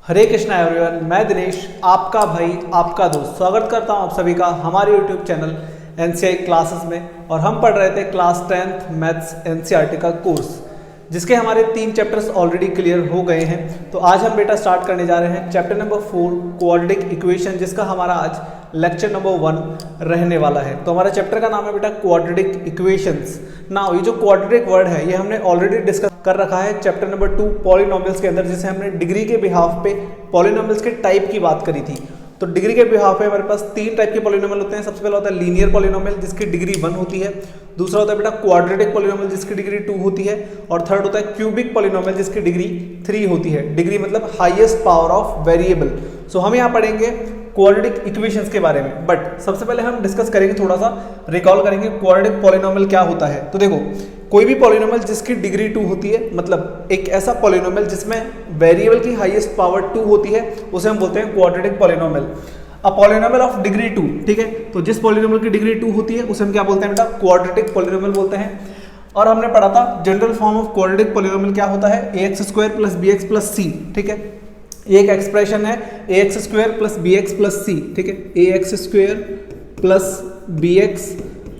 हरे Krishna everyone, मैं दिनेश आपका भाई आपका दोस्त स्वागत करता हूं आप सभी का हमारे यूट्यूब चैनल एनसीआई क्लासेस में। और हम पढ़ रहे थे क्लास 10th मैथ्स एनसीईआरटी का कोर्स, जिसके हमारे 3 चैप्टर्स ऑलरेडी क्लियर हो गए हैं। तो आज हम बेटा स्टार्ट करने जा रहे हैं चैप्टर नंबर 4 क्वाड्रेटिक इक्वेशन, जिसका हमारा आज लेक्चर नंबर 1 रहने वाला है। तो हमारा चैप्टर का नाम है बेटा क्वाड्रेटिक इक्वेशंस। नाउ ये जो क्वाड्रेटिक वर्ड है ये हमने ऑलरेडी डिस्कस कर रखा है चैप्टर नंबर 2 पॉलिनोमियल्स के अंदर, जिसे हमने डिग्री के बिहाफ पे पॉलिनोमियल्स के टाइप की बात करी थी। तो डिग्री के बिहाफ पे हमारे पास 3 टाइप के पॉलिनोमियल होते हैं। सबसे पहला होता है लीनियर पॉलिनोमियल, जिसकी डिग्री 1 होती है। दूसरा होता है बेटा क्वाड्रेटिक पॉलिनोमियल, जिसकी डिग्री 2 होती है। और थर्ड होता है क्यूबिक पॉलिनोमियल, जिसकी डिग्री 3 होती है। डिग्री मतलब हाईएस्ट पावर ऑफ वेरिएबल। सो हम यहाँ पढ़ेंगे क्वाड्रेटिक इक्वेशंस के बारे में, बट सबसे पहले हम डिस्कस करेंगे, थोड़ा सा रिकॉल करेंगे क्वाड्रेटिक पॉलिनोमियल क्या होता है। तो देखो, कोई भी पॉलिनोमियल जिसकी डिग्री 2 होती है, मतलब एक ऐसा पॉलिनोमियल जिसमें वेरिएबल की हाईएस्ट पावर 2 होती है, उसे हम बोलते हैं quadratic polynomial. A polynomial of degree 2, ठीक है। तो जिस पॉलिनोमियल की डिग्री 2 होती है उसे हम क्या बोलते हैं बेटा, क्वाड्रेटिक पॉलिनोमियल बोलते हैं। और हमने पढ़ा था general form of quadratic polynomial क्या होता है, ax² + bx + c, ठीक है। एक एक्सप्रेशन है ax² + bx + c, ठीक है। ax² + bx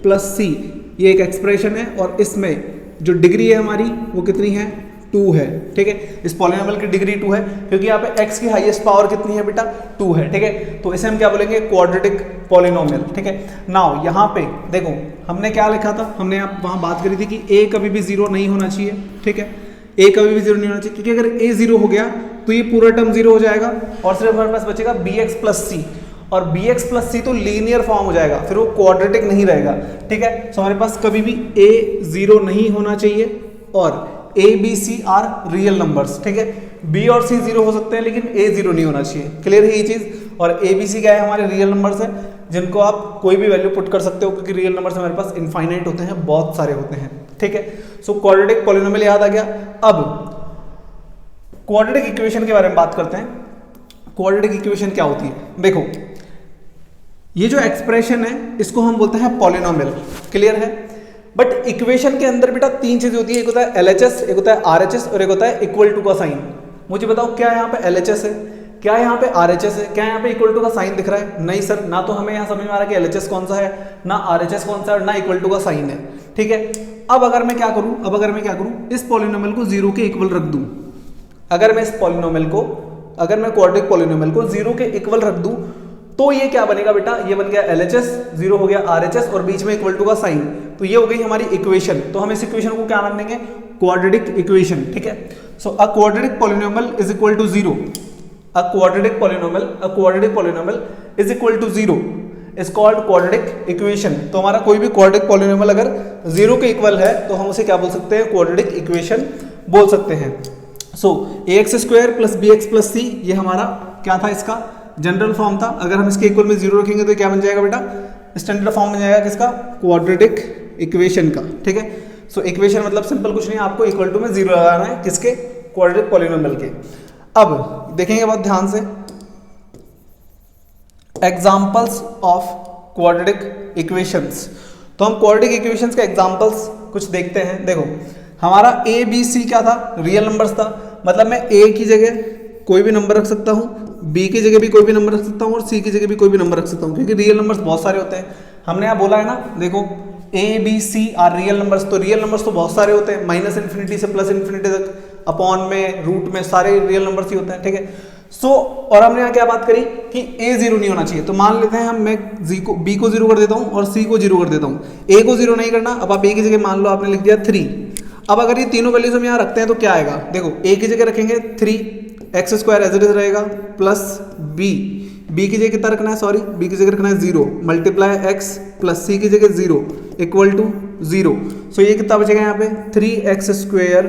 + c, ये एक एक्सप्रेशन है और इसमें जो डिग्री है हमारी वो कितनी है, 2 है, ठीक है। इस पॉलिनोमियल की डिग्री 2 है क्योंकि यहाँ पे x की हाईएस्ट पावर कितनी है बेटा, 2 है, ठीक है। तो इसे हम क्या बोलेंगे, क्वाड्रेटिक पॉलिनोमियल, ठीक है। नाउ यहाँ पे देखो हमने क्या लिखा था, हमने वहाँ बात करी थी कि a कभी भी 0 नहीं होना चाहिए, ठीक है। a कभी भी 0 नहीं होना चाहिए क्योंकि अगर a 0 हो गया तो ये पूरा टर्म 0 हो जाएगा और सिर्फ हमारे पास बचेगा bx + c, और bx + c तो लीनियर फॉर्म हो जाएगा, फिर वो क्वाड्रेटिक नहीं रहेगा, ठीक है। सो हमारे पास कभी भी a 0 नहीं होना चाहिए और a b c are real numbers, ठीक है। b और c 0 हो सकते हैं लेकिन a 0 नहीं होना चाहिए। क्लियर है ये चीज। और a b c क्या है, हमारे रियल नंबर्स है जिनको आप कोई भी वैल्यू पुट कर सकते हो, क्योंकि रियल नंबर्स हमारे पास इनफाइनाइट होते हैं, बहुत सारे होते हैं, ठीक है। सो क्वाड्रेटिक पॉलिनोमियल याद आ गया। अब क्वाड्रेटिक इक्वेशन के बारे में बात करते हैं। क्वाड्रेटिक इक्वेशन क्या होती है, देखो ये जो एक्सप्रेशन है इसको हम बोलते हैं पॉलिनोमियल, क्लियर है। बट इक्वेशन के अंदर बेटा 3 चीजें होती है, एक होता है LHS, एक होता है RHS और एक होता है इक्वल टू का साइन। मुझे बताओ क्या यहाँ पे LHS है, क्या यहाँ पे RHS है, क्या यहाँ पे इक्वल टू का साइन दिख रहा है? नहीं सर, ना तो हमें यहाँ समझ में आ रहा है कि LHS कौन सा है, ना RHS कौन सा है, ना इक्वल टू का साइन है, ठीक है। अब अगर मैं क्या करूँ, इस पॉलिनोमियल को 0 के इक्वल रख दूं, अगर मैं क्वाड्रेटिक पॉलिनोमियल को 0 के इक्वल रख दूं तो ये क्या बनेगा बेटा, ये बन गया LHS, 0 हो गया RHS और बीच में इक्वल टू का साइन। तो ये हो गई हमारी इक्वेशन। तो हम इस इक्वेशन को क्या नाम देंगे, क्वाड्रेटिक इक्वेशन, ठीक है। So a quadratic polynomial is equal to 0, a quadratic polynomial is equal to 0 is called quadratic equation. तो हमारा कोई भी क्वाड्रेटिक पॉलिनोमियल अगर 0 के इक्वल है तो हम उसे क्या बोल सकते हैं, क्वाड्रेटिक इक्वेशन बोल सकते हैं। सो ax² + bx + c, ये हमारा क्या था, इसका जनरल फॉर्म था। अगर हम इसके इक्वल में 0 रखेंगे तो क्या बन जाएगा बेटा, स्टैंडर्ड फॉर्म बन जाएगा किसका, क्वाड्रेटिक इक्वेशन का, ठीक है। सो इक्वेशन मतलब सिंपल कुछ नहीं, आपको इक्वल टू में 0 लगाना है, किसके, क्वाड्रेटिक पॉलिनोमियल के। अब देखेंगे बहुत ध्यान से एग्जांपल्स ऑफ क्वाड्रेटिक इक्वेशंस। तो हम क्वाड्रेटिक इक्वेशंस के एग्जांपल्स कुछ देखते हैं। देखो हमारा a b c क्या था, रियल नंबर्स था, मतलब मैं a की जगह कोई भी नंबर रख सकता हूँ, b की जगह भी कोई भी नंबर रख सकता हूँ और c की जगह भी कोई भी नंबर रख सकता हूँ, क्योंकि रियल नंबर्स बहुत सारे होते हैं। हमने यहाँ बोला है ना, देखो a b c are real numbers, तो रियल नंबर्स तो बहुत सारे होते हैं, -∞ से +∞ तक, अपॉन में, रूट में, सारे रियल नंबर्स ही होते हैं, ठीक है। सो और हमने यहाँ क्या बात करी कि a 0 नहीं होना चाहिए। तो मान लेते हैं मैं b को 0 कर देता हूँ और c को 0 कर देता हूँ, a को 0 नहीं करना। अब आप a की जगह मान लो आपने लिख दिया 3। अब अगर ये तीनों वैल्यूज हम यहाँ रखते हैं तो क्या आएगा, देखो a की जगह रखेंगे 3, x² एज इट इज रहेगा, प्लस b की जगह कितना रखना है, सॉरी b की जगह रखना है 0, मल्टीप्लाई x प्लस c की जगह 0 इक्वल टू 0। सो ये कितना बचेगा यहाँ पे, 3x²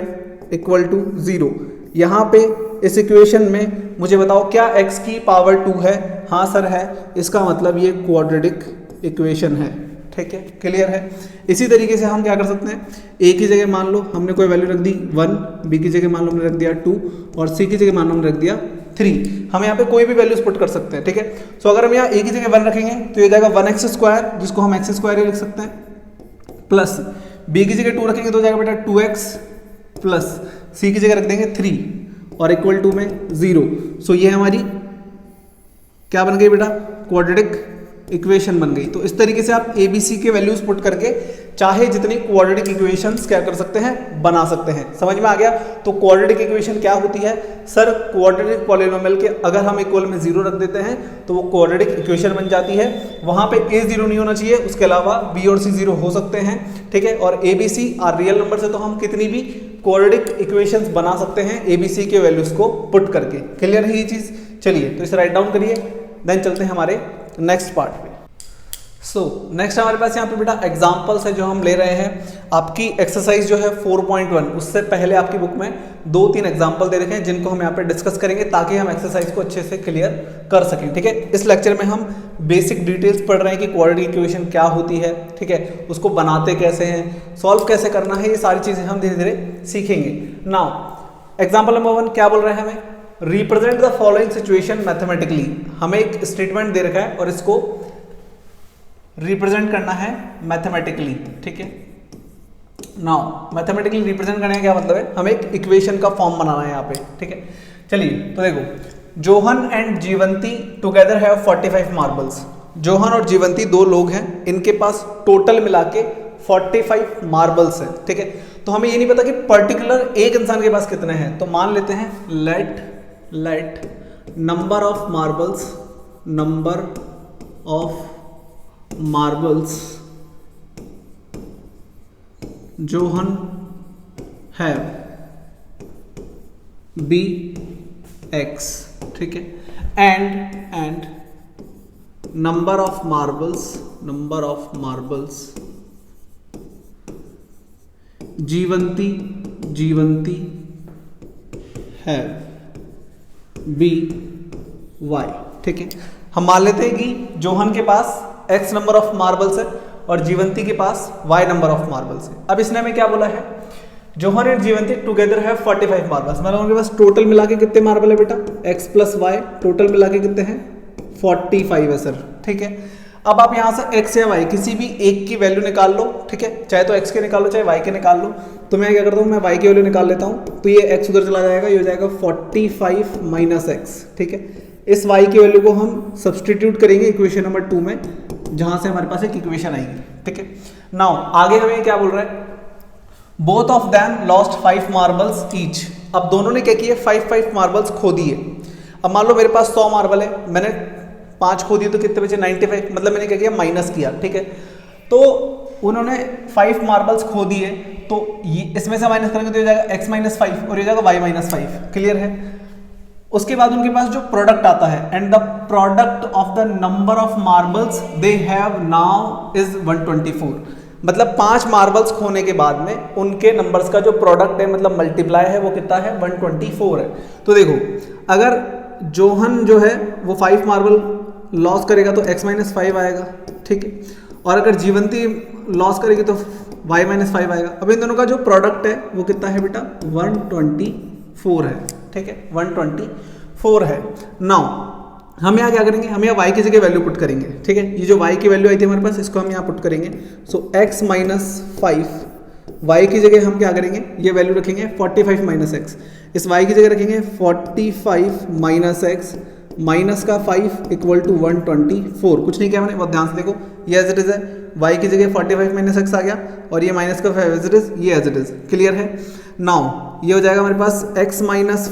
इक्वल टू 0। यहाँ पे इस इक्वेशन में मुझे बताओ क्या x की पावर 2 है, हाँ सर है, इसका मतलब ये क्वाड्रेटिक इक्वेशन है, ठीक है। क्लियर है। इसी तरीके से हम क्या कर सकते हैं, a की जगह मान लो हमने कोई वैल्यू रख दी 1, b की जगह मान लो हमने रख दिया 2 और c की जगह मान लो हमने रख दिया 3। हम यहाँ पे कोई भी वैल्यूज पुट कर सकते हैं, ठीक है। सो अगर हम यहाँ a की जगह 1 रखेंगे तो ये जाएगा 1x², जिसको हम x² ही लिख सकते हैं, प्लस b की जगह 2 रखेंगे तो जाएगा बेटा 2x, प्लस c की जगह रख देंगे 3 और इक्वल टू में 0। सो ये हमारी क्या बन गई बेटा, क्वाड्रेटिक इक्वेशन बन गई। तो इस तरीके से आप ए बी सी के वैल्यूज पुट करके चाहे जितनी क्वाड्रेटिक इक्वेशंस क्या कर सकते हैं, बना सकते हैं। समझ में आ गया। तो क्वाड्रेटिक इक्वेशन क्या होती है सर, क्वाड्रेटिक पॉलिनोमियल के अगर हम इक्वल में 0 रख देते हैं तो वो क्वाड्रेटिक इक्वेशन बन जाती है। वहां पे a 0 नहीं होना चाहिए, उसके अलावा b और c 0 हो सकते हैं, ठीक है। और a b c और रियल नंबर से तो हम कितनी भी क्वाड्रेटिक इक्वेशंस बना सकते हैं a b c के वैल्यूज को पुट करके। क्लियर है ये चीज। चलिए तो इसे राइट डाउन करिए, देन चलते हैं हमारे नेक्स्ट पार्ट पे। नेक्स्ट हमारे पास यहाँ पे बेटा एग्जांपल्स है जो हम ले रहे हैं। आपकी एक्सरसाइज जो है 4.1, उससे पहले आपकी बुक में 2-3 एग्जांपल दे रखे हैं जिनको हम यहाँ पे डिस्कस करेंगे ताकि हम एक्सरसाइज को अच्छे से क्लियर कर सकें, ठीक है। इस लेक्चर में हम बेसिक डिटेल्स पढ़ रहे हैं कि क्वाड्रेटिक इक्वेशन क्या होती है, ठीक है, उसको बनाते कैसे हैं, सॉल्व कैसे करना है, ये सारी चीजें हम धीरे धीरे सीखेंगे। नाउ एग्जाम्पल नंबर 1 क्या बोल रहे हैं हमें, represent the following situation mathematically. हमें एक स्टेटमेंट दे रखा है और इसको रिप्रेजेंट करना है मैथमेटिकली, ठीक है। नाउ मैथमेटिकली रिप्रेजेंट करने का क्या मतलब है, हमें एक इक्वेशन का फॉर्म बनाना है यहाँ पे, ठीक है। चलिए तो देखो, John and Jivanti together have 45 marbles. John और जीवंती 2 लोग हैं, इनके पास टोटल मिला के 45 मार्बल्स हैं, ठीक है। तो हमें ये नहीं पता कि पर्टिकुलर एक इंसान के पास कितने हैं, तो मान लेते हैं let number of marbles John have be x, ठीक है। And number of marbles Jivanti have be y, ठीक है। हम मान लेते हैं कि जोहन के पास x नंबर ऑफ मार्बल्स है और जीवंती के पास y नंबर ऑफ मार्बल्स है। अब इसने हमें क्या बोला है, जोहन एंड जीवंती टुगेदर है 45 मार्बल्स, मतलब उनके पास टोटल मिला के कितने मार्बल है बेटा, x प्लस वाई, टोटल मिला के कितने हैं 45 है सर, ठीक है। अब आप यहाँ से x या y किसी भी एक की वैल्यू निकाल लो, ठीक है, चाहे तो x के निकाल लो चाहे y के निकाल लो। तो मैं क्या करता हूँ, मैं y की वैल्यू निकाल लेता हूँ, तो ये x उधर चला जाएगा, ये हो जाएगा 45 माइनस x, ठीक है। इस y की वैल्यू को हम सब्सटीट्यूट करेंगे इक्वेशन नंबर 2 में, जहां से हमारे पास एक इक्वेशन आएगी, ठीक है। नाउ आगे हमें क्या बोल रहा है, both of them lost 5 marbles each. अब दोनों ने क्या किया, 5 मार्बल्स खो दिए। अब मान लो मेरे पास 100 मार्बल है, मैंने 5 खो दिए तो कितने बचे 95, मतलब मैंने क्या किया माइनस किया, ठीक है। तो उन्होंने 5 मार्बल्स खो दिए, तो इसमें से माइनस करेंगे तो हो जाएगा x माइनस 5 और हो जाएगा y माइनस 5, क्लियर है। उसके बाद उनके पास जो प्रोडक्ट आता है, and the product of the number of marbles they have now is 124, मतलब 5 मार्बल्स खोने के बाद में उनके नंबर्स का जो प्रोडक्ट है, मतलब मल्टीप्लाई है, वो कितना है 124 है। तो देखो, अगर जोहन जो है वो 5 मार्बल लॉस करेगा तो x माइनस 5 आएगा, ठीक है, और अगर जीवंती लॉस करेगी तो y माइनस 5 आएगा। अब इन दोनों का जो प्रोडक्ट है वो कितना है बेटा 124 है, ठीक है, 124 है। नाउ हम यहाँ क्या करेंगे, हम यहाँ y की जगह वैल्यू पुट करेंगे, ठीक है। ये जो y की वैल्यू आई थी हमारे पास, इसको हम यहाँ पुट करेंगे। सो x माइनस 5, y की जगह हम क्या करेंगे, ये वैल्यू रखेंगे 45 माइनस एक्स, इस y की जगह रखेंगे 45 माइनस एक्स माइनस का 5 इक्वल टू 124। कुछ नहीं किया मैंने, बहुत ध्यान से देखो, ये एज इट इज है, y की जगह 45 माइनस एक्स आ गया और ये माइनस का 5 एज इट इज, ये एज इट इज, क्लियर है। नाउ ये हो जाएगा हमारे पास x माइनस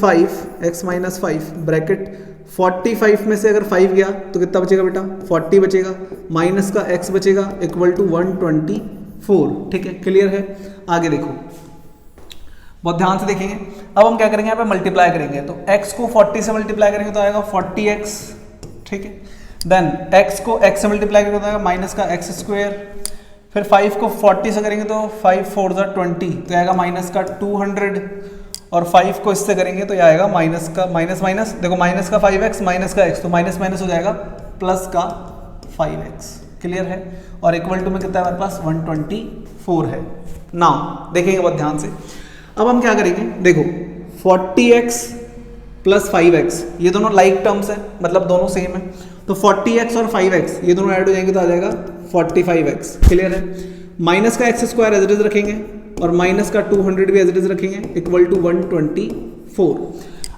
5 ब्रैकेट 45 में से अगर 5 गया तो कितना बचेगा बेटा 40 बचेगा, माइनस का x बचेगा इक्वल टू 124, ठीक है, क्लियर है। आगे देखो, बहुत ध्यान से देखेंगे। अब हम क्या करेंगे, यहाँ पे मल्टीप्लाई करेंगे, तो x को 40 से मल्टीप्लाई करेंगे तो आएगा 40x, ठीक है। देन x को x से मल्टीप्लाई करेंगे तो आएगा माइनस का x स्क्वायर, फिर 5 को 40 से करेंगे तो 5 4 20, तो आएगा माइनस का 200, और 5 को इससे करेंगे तो आएगा माइनस का माइनस, देखो माइनस का 5x माइनस का x, तो माइनस माइनस हो जाएगा प्लस का 5x, क्लियर है। और इक्वल टू में कितना है हमारे पास 124 है। नाउ देखेंगे बहुत ध्यान से। अब हम क्या करेंगे, देखो 40x प्लस 5x ये दोनों लाइक टर्म्स है, मतलब दोनों सेम है, तो 40x और 5x ये दोनों ऐड हो जाएंगे तो आ जाएगा 45x, क्लियर है। माइनस का x square as it is रखेंगे और माइनस का 200 भी एज इट इज रखेंगे इक्वल टू 124।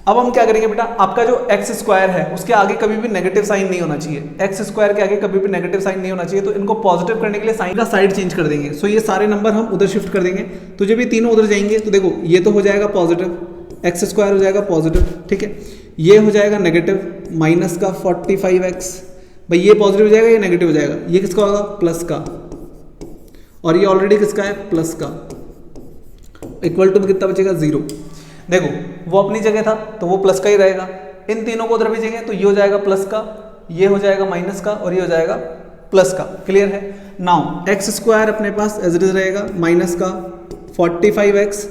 अब हम क्या करेंगे बेटा, आपका जो एक्स स्क्वायर है उसके आगे कभी भी नेगेटिव साइन नहीं होना चाहिए, एक्स स्क्वायर के आगे कभी भी नेगेटिव साइन नहीं होना चाहिए, तो इनको पॉजिटिव करने के लिए साइन का साइड चेंज कर देंगे। सो ये सारे नंबर हम उधर शिफ्ट कर देंगे, तो जब ये तीनों उधर जाएंगे तो देखो ये तो हो जाएगा पॉजिटिव, एक्स स्क्वायर हो जाएगा पॉजिटिव, ठीक है, ये हो जाएगा नेगेटिव माइनस का 45x, भाई ये पॉजिटिव हो जाएगा, ये नेगेटिव हो जाएगा, ये किसका होगा प्लस का, और ये ऑलरेडी किसका है प्लस का, इक्वल टू में कितना बचेगा 0। देखो वो अपनी जगह था तो वो प्लस का ही रहेगा, इन तीनों को उधर भेजेंगे तो ये हो जाएगा प्लस का, ये हो जाएगा माइनस का, और ये हो जाएगा प्लस का। क्लियर है। नाउ एक्स स्क्वायर अपने पास एज इट इज रहेगा माइनस का 45x,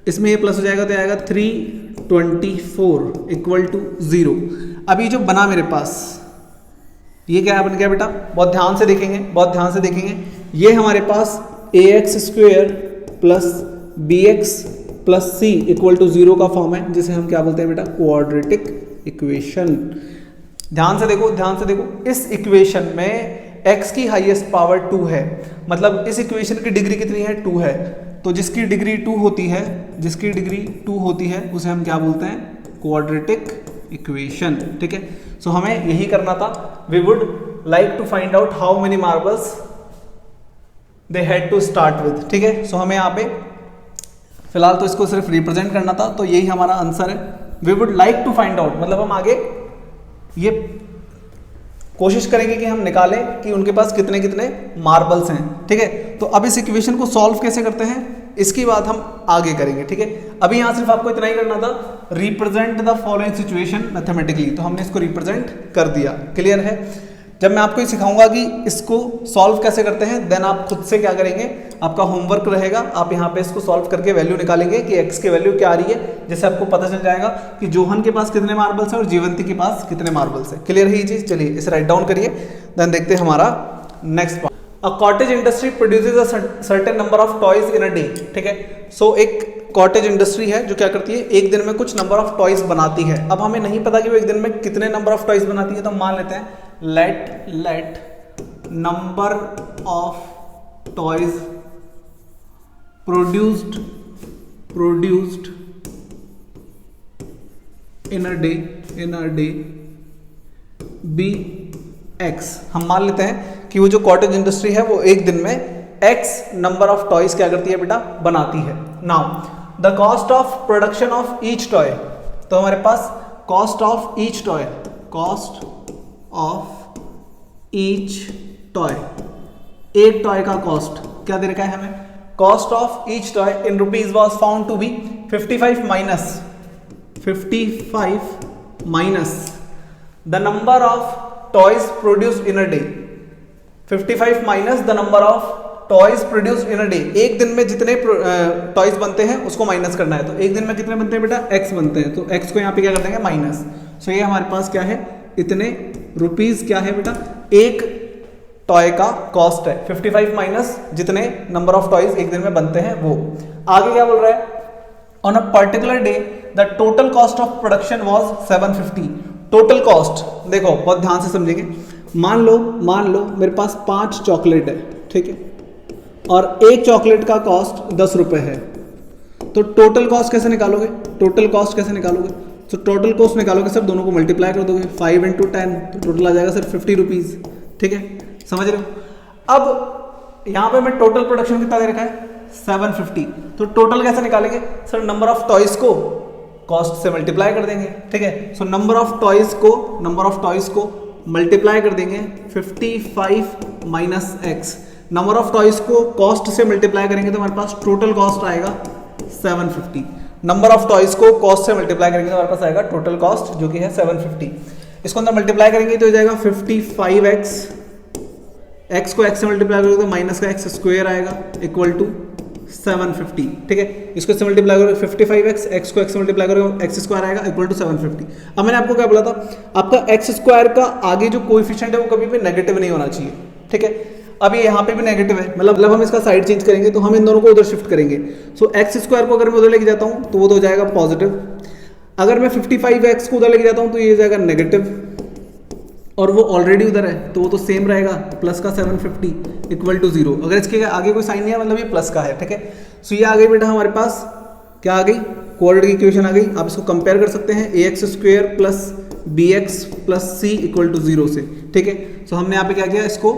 इसमें ये प्लस हो जाएगा तो आएगा 324 इक्वल टू 0। अभी जो बना मेरे पास ये क्या बन गया बेटा, बहुत ध्यान से देखेंगे, बहुत ध्यान से देखेंगे, ये हमारे पास ax square plus bx plus C equal to 0 का फॉर्म है, जिसे हम क्या बोलते हैं बेटा क्वाड्रेटिक इक्वेशन। ध्यान से देखो, ध्यान से देखो, इस इक्वेशन में x की हाईएस्ट पावर 2 है, मतलब इस इक्वेशन की डिग्री कितनी है 2 है, तो जिसकी डिग्री 2 होती है, जिसकी डिग्री 2 होती है उसे हम क्या बोलते हैं क्वाड्रेटिक इक्वेशन। ठीक है, सो हमें यही करना था। We would like to find out how many marbles they had to start with. ठीक है, सो हमें यहाँ पे फिलहाल तो इसको सिर्फ रिप्रेजेंट करना था, तो यही हमारा आंसर है। We would like to find out, मतलब हम आगे ये कोशिश करेंगे कि हम निकालें कि उनके पास कितने कितने मार्बल्स हैं। ठीक है, तो अब इस इक्वेशन को सॉल्व कैसे करते हैं इसकी बात हम आगे करेंगे। ठीक है, अभी यहां सिर्फ आपको इतना ही करना था, represent the following situation mathematically, तो हमने इसको रिप्रेजेंट कर दिया। क्लियर है। जब मैं आपको ये सिखाऊंगा कि इसको सॉल्व कैसे करते हैं, देन आप खुद से क्या करेंगे, आपका होमवर्क रहेगा, आप यहाँ पे इसको सॉल्व करके वैल्यू निकालेंगे कि x की वैल्यू क्या आ रही है, जिससे आपको पता चल जाएगा कि जोहन के पास कितने मार्बल्स हैं और जीवंती के पास कितने मार्बल्स हैं। क्लियर है ये चीज। चलिए इसे राइट डाउन करिए, देन देखते हैं हमारा next part. A cottage industry produces a certain number of toys in a day. ठीक है, सो एक कॉटेज इंडस्ट्री है जो क्या करती है, एक दिन में कुछ नंबर ऑफ टॉयज बनाती है। अब हमें नहीं पता कि वो एक दिन में कितने नंबर ऑफ टॉयज बनाती है, तो हम मान लेते हैं let number of toys produced in a day be x। हम मान लेते हैं कि वो जो कॉटेज इंडस्ट्री है वो एक दिन में x नंबर ऑफ टॉयज क्या करती है बेटा, बनाती है। Now the cost of production of each toy, तो हमारे पास cost of each toy, cost of each toy, एक टॉय का कॉस्ट क्या दे रखा है हमें, cost of each toy in rupees was found to be 55 minus the number of toys produced in a day, 55 minus the number of toys produced in a day. एक दिन में जितने टॉयज बनते हैं उसको माइनस करना है, तो एक दिन में कितने बनते हैं बेटा, x बनते हैं, तो x को यहाँ पे क्या कर देंगे माइनस। सो ये हमारे पास क्या है, इतने रुपीज क्या है बेटा, एक टॉय का कॉस्ट है 55 माइनस जितने नंबर ऑफ टॉयज एक दिन में बनते हैं वो। आगे क्या बोल रहा है, on a particular day the total cost of production was 750। Total cost देखो बहुत ध्यान से समझेंगे, मान लो मेरे पास 5 चॉकलेट है, ठीक है, और एक चॉकलेट का कॉस्ट 10 रुपए है, तो टोटल कॉस्ट कैसे निकालोगे, टोटल कॉस्ट कैसे निकालोगे, तो टोटल कॉस्ट निकालोगे सर, दोनों को मल्टीप्लाई कर दोगे 5 × 10, तो टोटल आ जाएगा सर 50 रुपीज। ठीक है, समझ रहे हो। अब यहां पे मैं टोटल प्रोडक्शन कितना दे रखा है 750, तो टोटल कैसे निकालेंगे सर, नंबर ऑफ टॉयज को कॉस्ट से मल्टीप्लाई कर देंगे। ठीक है, सो नंबर ऑफ टॉयज को मल्टीप्लाई कर देंगे 55 minus x, number of toys को कॉस्ट से मल्टीप्लाई करेंगे तो हमारे पास टोटल कॉस्ट आएगा 750। नंबर ऑफ टॉयज को कॉस्ट से मल्टीप्लाई करेंगे तो हमारे पास आएगा टोटल कॉस्ट जो कि है 750। इसको अंदर मल्टीप्लाई करेंगे तो हो जाएगा 55x, x को x से मल्टीप्लाई करोगे तो माइनस का x स्क्वायर आएगा इक्वल टू 750। ठीक है, इसको इससे मल्टीप्लाई करोगे 55x, x को x से मल्टीप्लाई करोगे x स्क्वायर आएगा इक्वल टू 750। अब मैंने आपको क्या बोला था, आपका x स्क्वायर का आगे जो कोएफिशिएंट है वो कभी भी नेगेटिव नहीं होना चाहिए। ठीक है, अब ये यहाँ पे भी नेगेटिव है, मतलब हम इसका साइड चेंज करेंगे तो हम इन दोनों को उधर शिफ्ट करेंगे। सो एक्स स्क्वायर को अगर मैं उधर लेके जाता हूँ तो वो तो हो जाएगा पॉजिटिव, अगर मैं 55x को उधर लेके जाता हूँ तो ये हो जाएगा नेगेटिव, और वो ऑलरेडी उधर है तो वो तो सेम रहेगा, प्लस का 750 इक्वल टू 0। अगर इसके आगे कोई साइन नहीं है मतलब ये प्लस का है। ठीक है, सो ये आ गई बेटा हमारे पास क्या आ गई, क्वाड्रेटिक इक्वेशन आ गई। आप इसको कंपेयर कर सकते हैं ax square plus bx plus c equal to 0 से, ठीक है। सो हमने यहाँ पे क्या किया, इसको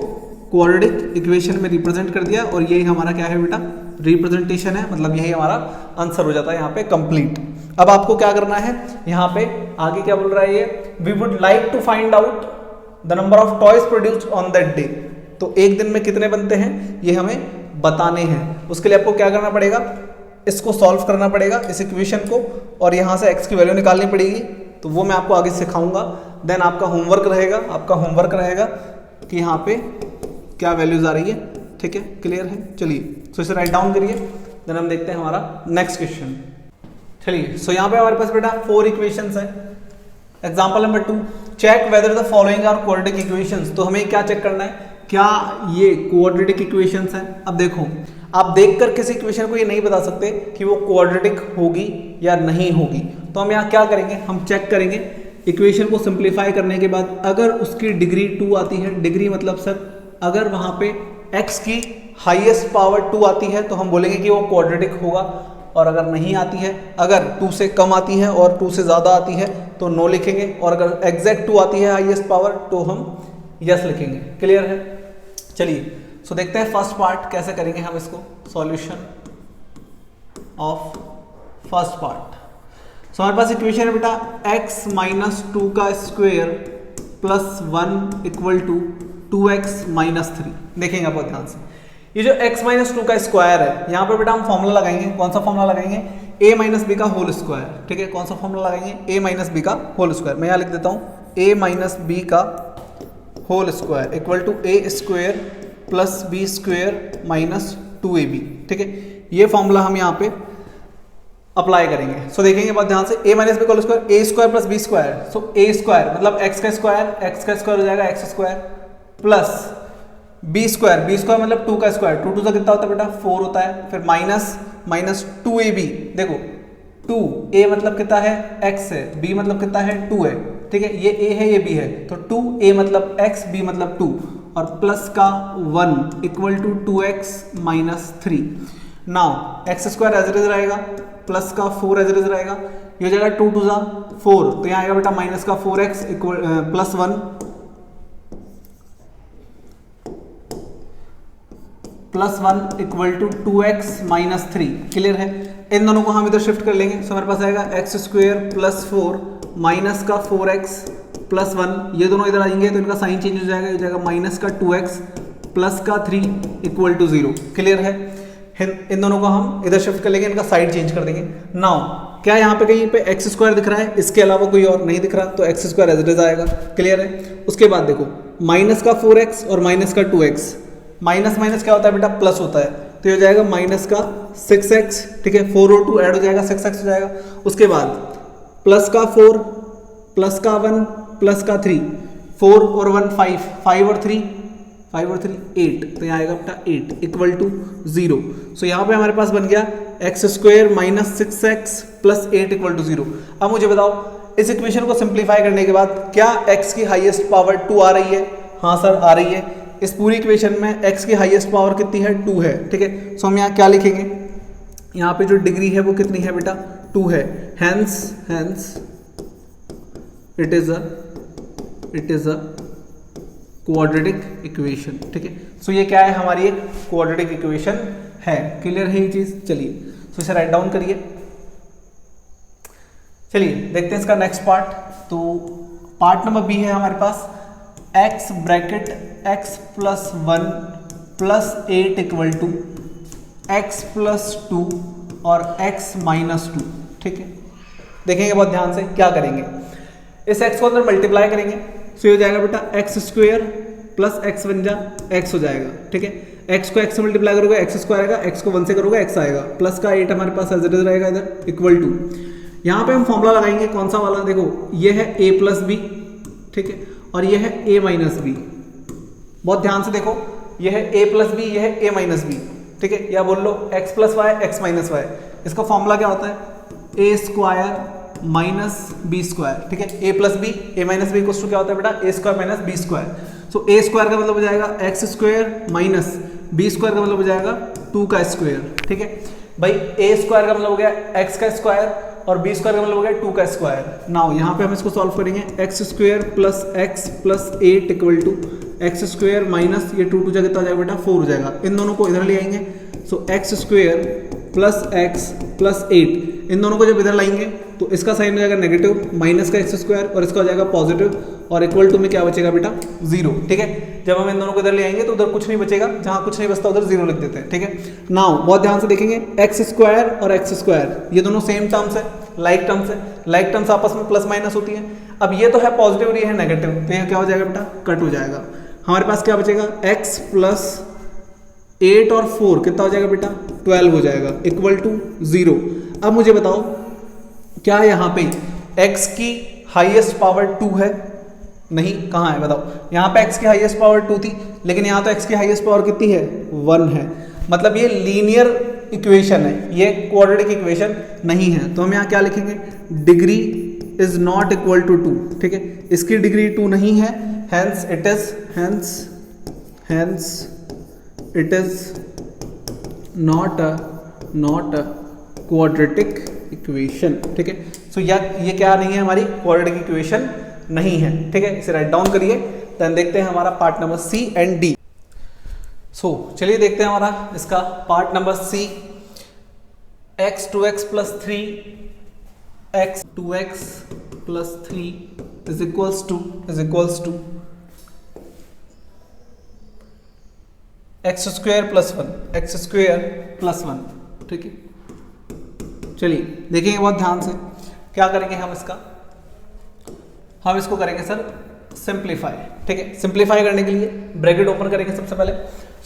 क्वाड्रेटिक इक्वेशन में रिप्रेजेंट कर दिया और यही हमारा क्या है बेटा, रिप्रेजेंटेशन है, मतलब यही हमारा आंसर हो जाता है यहाँ पे कंप्लीट। अब आपको क्या करना है, यहाँ पे आगे क्या बोल रहा है ये, we would like to find out the number of toys produced on that day. तो एक दिन में कितने बनते हैं ये हमें बताने हैं। उसके लिए आपको क्या करना पड़ेगा, इसको सॉल्व करना पड़ेगा इस इक्वेशन को, और यहाँ से x की वैल्यू निकालनी पड़ेगी। तो वो मैं आपको आगे सिखाऊंगा। देन आपका होमवर्क रहेगा, कि यहाँ पे क्या वैल्यूज आ रही है, ठीक है, क्लियर है। चलिए सो इसे राइट डाउन करिए, देन हम देखते हैं हमारा नेक्स्ट क्वेश्चन। चलिए सो यहाँ पे हमारे पास बेटा 4 इक्वेशंस हैं। Example number 2, check whether the following are quadratic equations. तो हमें क्या चेक करना है, क्या ये क्वाड्रेटिक इक्वेशंस हैं। अब देखो, आप देखकर किसी इक्वेशन को ये नहीं बता सकते कि वो क्वाड्रेटिक होगी या नहीं होगी। तो हम यहाँ क्या करेंगे, हम चेक करेंगे इक्वेशन को सिंप्लीफाई करने के बाद, अगर उसकी डिग्री 2 आती है, डिग्री मतलब सर अगर वहाँ पे x की हाईएस्ट पावर 2 आती है तो हम बोलेंगे कि वो क्वाड्रेटिक होगा, और अगर नहीं आती है, अगर 2 से कम आती है और 2 से ज़्यादा आती है तो नो लिखेंगे, और अगर एग्जैक्ट 2 आती है हाईएस्ट पावर तो हम यस लिखेंगे। क्लियर है। चलिए सो देखते हैं फर्स्ट पार्ट कैसे करेंगे हम इसको, solution of first part. So हमारे पास इक्वेशन है बेटा x माइनस 2 का square plus 1 equal to 2x minus 3। देखेंगे आप ध्यान से, ये जो x माइनस 2 का स्क्वायर है, यहाँ पर बेटा हम फॉर्मूला लगाएंगे। कौन सा फॉर्मूला लगाएंगे, a माइनस बी का होल स्क्वायर, ठीक है। कौन सा फॉर्मूला लगाएंगे, a माइनस बी का होल स्क्वायर। मैं यहाँ लिख देता हूँ a माइनस बी का whole square equal to a square plus B square minus 2ab, ठीक है। ये फॉर्मूला हम यहाँ पे अप्लाई करेंगे। सो देखेंगे बहुत ध्यान से, a माइनस बी का whole square, a square plus B square. So a square मतलब x का स्क्वायर हो जाएगा x square plus B square मतलब 2 का स्क्वायर, 2 से कितना होता है बेटा 4 होता है, फिर माइनस 2ab। देखो 2a मतलब कितना है x है, b मतलब कितना है 2 है, ठीक है। ये a है ये b है, तो 2a मतलब x, b मतलब 2, और प्लस का 1 equal to 2x minus 3। Now X square as it is रहेगा, प्लस का 4 एज इट इज रहेगा, ये हो जाएगा 2 2 4, तो यहाँ आएगा बेटा माइनस का 4x equal plus 1 equal to 2x minus 3। Clear है। इन दोनों को हम इधर शिफ्ट कर लेंगे। सो हमारे पास आएगा एक्स स्क्वायर प्लस 4 माइनस का 4x प्लस 1, ये दोनों इधर आएंगे तो इनका साइन चेंज हो जाएगा, ये जाएगा माइनस का 2x प्लस का 3 इक्वल टू 0। क्लियर है। इन दोनों को हम इधर शिफ्ट कर लेंगे, इनका साइड चेंज कर देंगे। नाउ क्या यहाँ पे कहीं पे एक्स स्क्वायर दिख रहा है, इसके अलावा कोई और नहीं दिख रहा, तो x square as it is आएगा। क्लियर है। उसके बाद देखो माइनस का 4x और माइनस का 2x, माइनस क्या होता है बेटा प्लस होता है, तो ये हो जाएगा माइनस का 6x, ठीक है। 4 और 2 ऐड हो जाएगा 6x हो जाएगा। उसके बाद प्लस का 4 प्लस का 1 प्लस का 3, 4 और 1 5, 5 और 3 8, तो यहाँ आएगा बेटा 8 इक्वल टू 0। सो यहाँ पे हमारे पास बन गया x square minus 6x plus 8 equal to 0। अब मुझे बताओ इस इक्वेशन को सिंप्लीफाई करने के बाद क्या x की हाईएस्ट पावर 2 आ रही है? हाँ सर आ रही है। इस पूरी इक्वेशन में x की हाईएस्ट पावर कितनी है? 2 है, ठीक है। सो हम यहाँ क्या लिखेंगे, यहाँ पे जो डिग्री है वो कितनी है बेटा 2 है। Hence it is a quadratic equation, ठीक है। सो ये क्या है, हमारी एक क्वाड्रेटिक इक्वेशन है। क्लियर है ये चीज। चलिए सो इसे राइट डाउन करिए। चलिए देखते हैं इसका नेक्स्ट पार्ट। तो पार्ट नंबर बी है हमारे पास x bracket x plus 1 plus 8 equal to x plus 2 और x माइनस 2, ठीक है। देखेंगे बहुत ध्यान से क्या करेंगे, इस x को अंदर मल्टीप्लाई करेंगे, सो ये हो जाएगा बेटा एक्स स्क्वायर प्लस एक्स बन जा एक्स हो जाएगा, ठीक है। x को x से मल्टीप्लाई करोगे एक्स स्क्वायर आएगा, x को 1 से करोगे x आएगा, प्लस का 8 हमारे पास एज इट इज रहेगा इधर इक्वल टू। यहाँ पे हम फॉर्मूला लगाएंगे कौन सा वाला, देखो ये है a प्लस बी, ठीक है, और ये है a माइनस बी। बहुत ध्यान से देखो, ये है a प्लस बी, ये है a माइनस बी, ठीक है। या बोल लो x plus y x minus y. इसका फॉर्मूला क्या होता है, a square minus b square, ठीक है। a plus b a minus b equals to क्या होता है बेटा a square minus b square. So a square का मतलब हो जाएगा x square minus b square का मतलब हो जाएगा 2 का स्क्वायर, ठीक है। भाई ए स्क्वायर का मतलब हो गया एक्स का स्क्वायर और बी स्क्वायर का मतलब हो गया 2 का स्क्वायर। नाउ यहाँ पे हम इसको सॉल्व करेंगे, x square plus x plus 8 equal to x square minus ये 2 जगह कितना हो जाएगा बेटा 4 हो जाएगा। इन दोनों को इधर ले आएंगे, so x square plus x plus 8 इन दोनों को जब इधर लाएंगे तो इसका साइन हो जाएगा नेगेटिव माइनस का एक्स स्क्वायर और इसका हो जाएगा पॉजिटिव और इक्वल टू में क्या बचेगा बेटा 0। ठीक है, जब हम इन दोनों को इधर ले आएंगे तो उधर कुछ नहीं बचेगा, जहां कुछ नहीं बचता उधर 0 लिख देते हैं। ठीक है, नाउ बहुत ध्यान से देखेंगे, एक्स स्क्वायर और एक्स स्क्वायर ये दोनों सेम टर्म्स है, लाइक टर्म्स है, लाइक टर्म्स आपस में प्लस माइनस होती है। अब ये तो है पॉजिटिव और ये है नेगेटिव, तो ये क्या हो जाएगा बेटा कट हो जाएगा। हमारे पास क्या बचेगा एक्स प्लस 8 और 4 कितना हो जाएगा बेटा 12 हो जाएगा इक्वल टू 0। अब मुझे बताओ क्या यहाँ पे x की हाईएस्ट पावर 2 है? नहीं, कहाँ है बताओ, यहाँ पे x की हाईएस्ट पावर 2 थी लेकिन यहाँ तो x की हाईएस्ट पावर कितनी है 1 है, मतलब ये लीनियर इक्वेशन है, ये क्वाड्रेटिक इक्वेशन नहीं है। तो हम यहाँ क्या लिखेंगे, degree is not equal to 2। ठीक है, इसकी डिग्री 2 नहीं है, hence it is not a quadratic equation. ठीक है, सो ये क्या नहीं है, हमारी क्वाड्रेटिक इक्वेशन नहीं है। ठीक है, इसे राइट डाउन करिए, देन देखते हैं हमारा part number C and D. So चलिए देखते हैं हमारा इसका part number C. x 2x plus 3 x 2x plus 3 is equals to x square plus 1। ठीक है, चलिए देखेंगे बहुत ध्यान से क्या करेंगे हम इसको करेंगे सर सिंप्लीफाई। ठीक है, सिंप्लीफाई करने के लिए ब्रैकेट ओपन करेंगे सबसे पहले।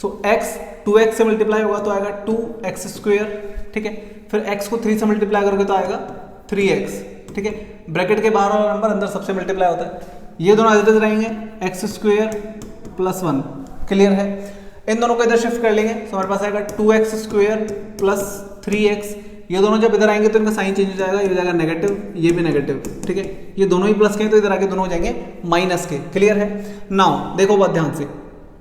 सो x 2x से मल्टीप्लाई होगा तो आएगा 2x स्क्वायर। ठीक है, फिर x को 3 से मल्टीप्लाई करोगे तो आएगा 3x। ठीक है, ब्रैकेट के बाहर वाला नंबर अंदर सबसे मल्टीप्लाई होता है, ये दोनों एज इट इज रहेंगे x स्क्वायर प्लस 1। क्लियर है, इन दोनों को इधर शिफ्ट कर लेंगे तो हमारे पास आएगा 2x स्क्वायर प्लस 3x। ये दोनों जब इधर आएंगे तो इनका साइन चेंज हो जाएगा, ये हो जाएगा नेगेटिव, ये भी नेगेटिव। ठीक है, ये दोनों ही प्लस के हैं तो इधर आके दोनों हो जाएंगे माइनस के। क्लियर है, नाउ देखो बहुत ध्यान से,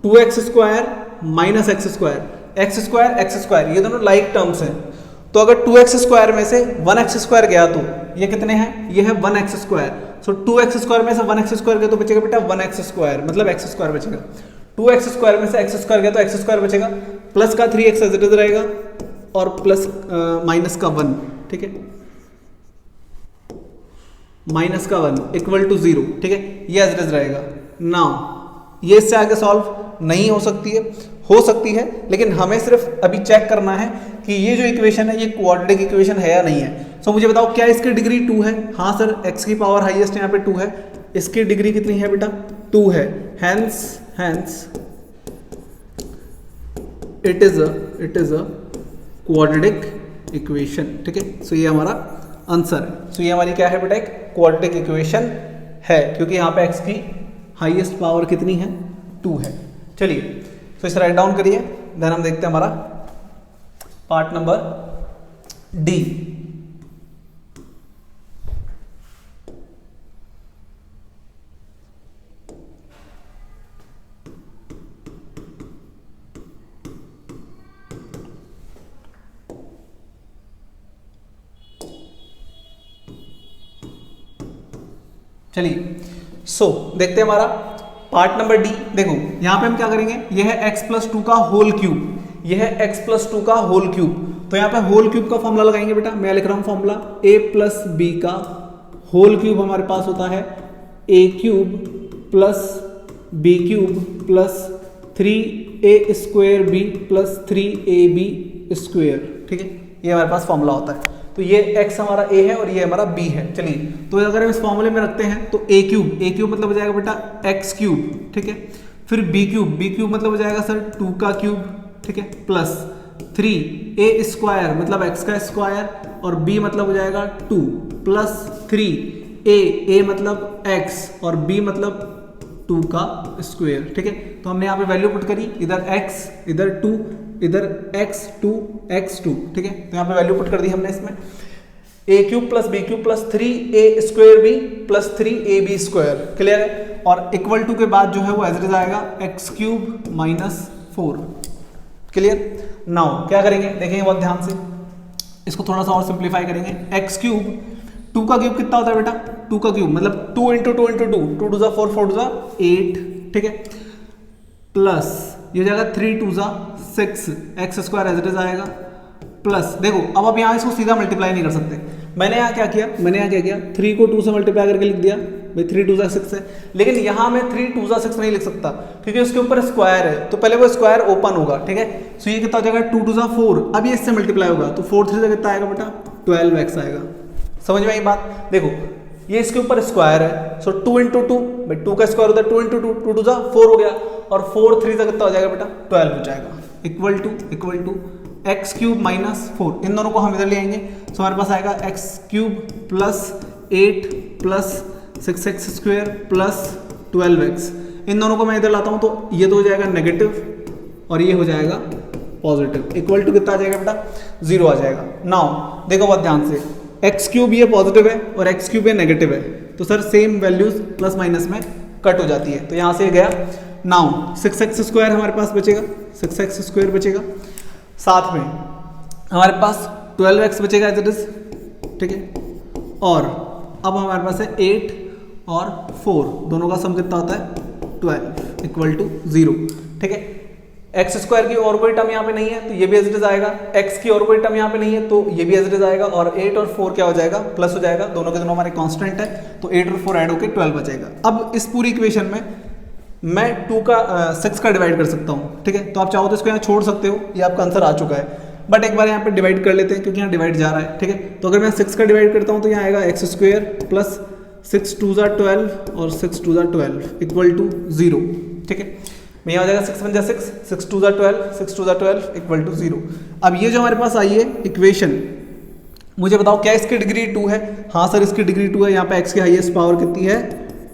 2x square minus x square ये दोनों लाइक टर्म्स हैं, तो अगर 2x स्क्वायर में से 1x स्क्वायर गया तो ये कितने हैं, ये है 1x स्क्वायर। सो 2x स्क्वायर में से 1x स्क्वायर गया तो बचेगा बेटा 1x स्क्वायर, मतलब x स्क्वायर बचेगा। 2x स्क्वायर में से x स्क्वायर गया तो x स्क्वायर बचेगा, प्लस का 3x एज इट इज रहेगा और प्लस माइनस का 1। ठीक है, माइनस का 1 इक्वल टू 0। ठीक है, ये एज इट इज रहेगा। नाउ ये इससे आगे सॉल्व नहीं हो सकती है, लेकिन हमें सिर्फ अभी चेक करना है कि ये जो इक्वेशन है ये क्वाड्रेटिक इक्वेशन है या नहीं है। सो मुझे बताओ क्या इसकी डिग्री 2 है? हाँ सर, x की पावर हाईएस्ट यहाँ पे 2 है, इसकी डिग्री कितनी है बेटा 2 है, hence it is a quadratic equation. ठीक है, सो ये हमारा आंसर है। सो ये हमारी क्या है बेटा, एक क्वाड्रेटिक इक्वेशन है, क्योंकि यहाँ पे x की हाईएस्ट पावर कितनी है 2 है। चलिए तो इसे राइट डाउन करिए, देन हम देखते हैं हमारा पार्ट नंबर डी। चलिए सो देखते हैं हमारा पार्ट नंबर डी। देखो यहां पे हम क्या करेंगे, यह है x प्लस 2 का होल क्यूब, यह है x प्लस 2 का होल क्यूब। तो यहां पे होल क्यूब का फॉर्मूला लगाएंगे बेटा, मैं लिख रहा हूं फॉर्मूला a प्लस बी का होल क्यूब हमारे पास होता है a cube plus b cube plus 3a square b plus 3ab square. ठीक है, ये हमारे पास फॉर्मूला होता है। तो ये x हमारा a है और ये हमारा b है। चलिए तो अगर हम इस फॉर्मूले में रखते हैं तो a क्यूब मतलब हो जाएगा बेटा x क्यूब। ठीक है, फिर b क्यूब मतलब हो जाएगा सर 2 का क्यूब। ठीक है, प्लस 3a स्क्वायर मतलब x का स्क्वायर और b मतलब हो जाएगा 2 प्लस 3a मतलब x और b मतलब 2 का स्क्वायर। ठीक है, तो हमने यहाँ पे वैल्यू पुट करी, इधर x इधर 2 इधर x2। ठीक है, तो यहाँ पे वैल्यू पुट कर दी हमने इसमें, a cube plus b cube plus 3a square b plus 3ab square. Clear है, और इक्वल टू के बाद जो है वो एज इट इज आएगा x cube minus 4। Clear, now क्या करेंगे देखेंगे बहुत ध्यान से, इसको थोड़ा सा और सिंप्लीफाई करेंगे, एक्स क्यूब, 2 का क्यूब कितना होता है बेटा, 2 का क्यूब मतलब 2 इंटू 2 इंटू 2, 2 टू ज़ा 4, 4 टू ज़ा 8, ठीक है, प्लस ये हो जाएगा 3 टू ज़ा 6, x square as it is आएगा, प्लस देखो अब आप यहाँ इसको सीधा मल्टीप्लाई नहीं कर सकते, मैंने यहाँ क्या किया, 3 को 2 से मल्टीप्लाई करके लिख दिया भाई, 3 टू ज़ा 6 है, लेकिन यहाँ मैं 3 टू ज़ा 6 नहीं लिख सकता क्योंकि उसके ऊपर स्क्वायर है, तो पहले वो स्क्वायर ओपन होगा, ठीक है। सो ये कितना हो जाएगा 2 टू ज़ा 4, अब ये इससे मल्टीप्लाई होगा तो 4 3 से कितना आएगा बेटा 12x आएगा। समझ में आई बात, देखो ये इसके ऊपर स्क्वायर है, सो 2 इंटू 2 भाई 2 का स्क्वायर होता है 2 इंटू 2, 2 टू ज़ा 4 हो गया, और 4 3 से कितना हो जाएगा बेटा 12 हो जाएगा, equal to x cube minus 4, इन दोनों को हम इधर ले आएंगे, सो हमारे पास आएगा x cube plus 8 plus 6x square plus 12x, इन दोनों को मैं इधर लाता हूँ तो ये तो हो जाएगा नेगेटिव और ये हो जाएगा पॉजिटिव, इक्वल टू कितना आ जाएगा बेटा 0 आ जाएगा। नाउ देखो बहुत ध्यान से, एक्स क्यूब ये पॉजिटिव है और एक्स क्यूब ये नेगेटिव है, तो sir same values plus minus में कट हो जाती है, तो यहाँ से गया। नाउ 6x स्क्वायर हमारे पास बचेगा, 6x स्क्वायर बचेगा, साथ में हमारे पास 12x बचेगा एज इट इज, ठीक है, और अब हमारे पास है 8 और 4, दोनों का सम कितना होता है 12 इक्वल टू 0, ठीक है। एक्स स्क्वायर की और कोई टर्म यहाँ पे नहीं है तो ये भी एज इट इज आएगा, एक्स की और कोई टर्म यहाँ पे नहीं है तो ये भी एज इट इज आएगा, और 8 और 4 क्या हो जाएगा प्लस हो जाएगा, दोनों के दोनों हमारे कांस्टेंट है, तो 8 और 4 ऐड होकर 12 बचेगा। अब इस पूरी इक्वेशन में मैं 2 का 6 का डिवाइड कर सकता हूँ, ठीक है, तो आप चाहो तो इसको यहाँ छोड़ सकते हो, ये आपका आंसर आ चुका है, बट एक बार यहाँ पे डिवाइड कर लेते हैं क्योंकि यहाँ डिवाइड जा रहा है, ठीक है। तो अगर मैं 6 का डिवाइड करता हूँ तो यहाँ आएगा एक्स स्क्वायर प्लस 6 टू ज़ा 12 और 6 टू ज़ा 12 इक्वल टू 0, ठीक है। मैं यहाँ हो जाएगा 6 1 जा 6, 6 टू ज़ा 12, 6 टू ज़ा 12 इक्वल टू 0। अब ये जो हमारे पास आई है इक्वेशन, मुझे बताओ क्या इसकी डिग्री 2 है? हाँ सर इसकी डिग्री 2 है, यहाँ पे x की हाईएस्ट पावर कितनी है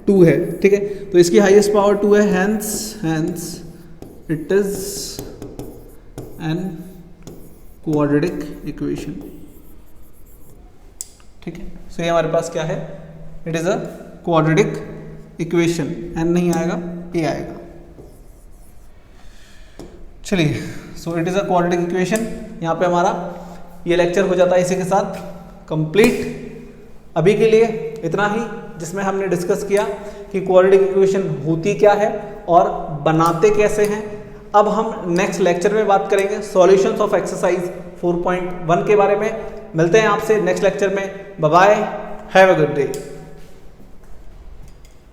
2 है, ठीक है, तो इसकी हाईएस्ट पावर 2 है, hence it is an quadratic equation, ठीक है। सो ये हमारे पास क्या है, it is a quadratic equation, an नहीं आएगा ए आएगा। चलिए, so it is a quadratic equation, यहाँ पे हमारा ये लेक्चर हो जाता है इसी के साथ कंप्लीट। अभी के लिए इतना ही, जिसमें हमने डिस्कस किया कि क्वाड्रेटिक इक्वेशन होती क्या है और बनाते कैसे हैं। अब हम नेक्स्ट लेक्चर में बात करेंगे सॉल्यूशंस ऑफ एक्सरसाइज 4.1 के बारे में। मिलते हैं आपसे नेक्स्ट लेक्चर में, bye bye, have a good day.